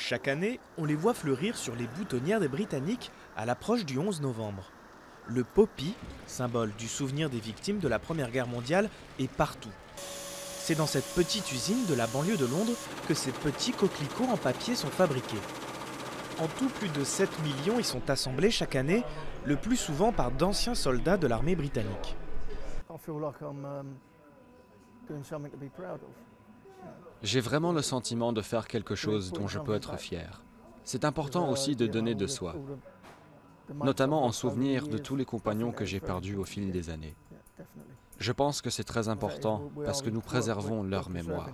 Chaque année, on les voit fleurir sur les boutonnières des Britanniques à l'approche du 11 novembre. Le poppy, symbole du souvenir des victimes de la Première Guerre mondiale, est partout. C'est dans cette petite usine de la banlieue de Londres que ces petits coquelicots en papier sont fabriqués. En tout, plus de 7 millions y sont assemblés chaque année, le plus souvent par d'anciens soldats de l'armée britannique. J'ai vraiment le sentiment de faire quelque chose dont je peux être fier. C'est important aussi de donner de soi, notamment en souvenir de tous les compagnons que j'ai perdus au fil des années. Je pense que c'est très important parce que nous préservons leur mémoire.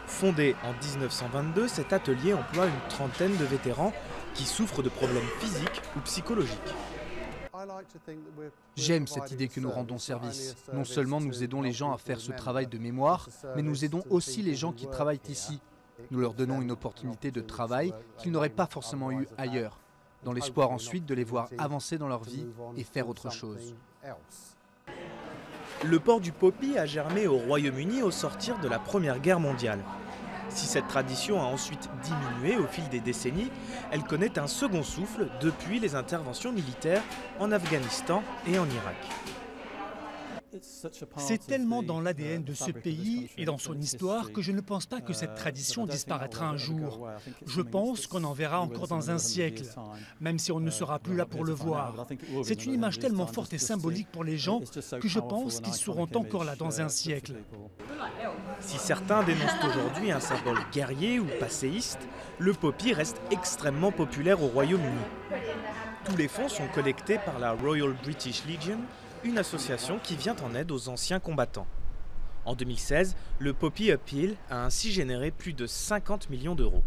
Fondé en 1922, cet atelier emploie une trentaine de vétérans qui souffrent de problèmes physiques ou psychologiques. J'aime cette idée que nous rendons service. Non seulement nous aidons les gens à faire ce travail de mémoire, mais nous aidons aussi les gens qui travaillent ici. Nous leur donnons une opportunité de travail qu'ils n'auraient pas forcément eu ailleurs, dans l'espoir ensuite de les voir avancer dans leur vie et faire autre chose. Le port du poppy a germé au Royaume-Uni au sortir de la Première Guerre mondiale. Si cette tradition a ensuite diminué au fil des décennies, elle connaît un second souffle depuis les interventions militaires en Afghanistan et en Irak. C'est tellement dans l'ADN de ce pays et dans son histoire que je ne pense pas que cette tradition disparaîtra un jour. Je pense qu'on en verra encore dans un siècle, même si on ne sera plus là pour le voir. C'est une image tellement forte et symbolique pour les gens que je pense qu'ils seront encore là dans un siècle. Si certains dénoncent aujourd'hui un symbole guerrier ou passéiste, le poppy reste extrêmement populaire au Royaume-Uni. Tous les fonds sont collectés par la Royal British Legion, une association qui vient en aide aux anciens combattants. En 2016, le Poppy Appeal a ainsi généré plus de 50 millions d'euros.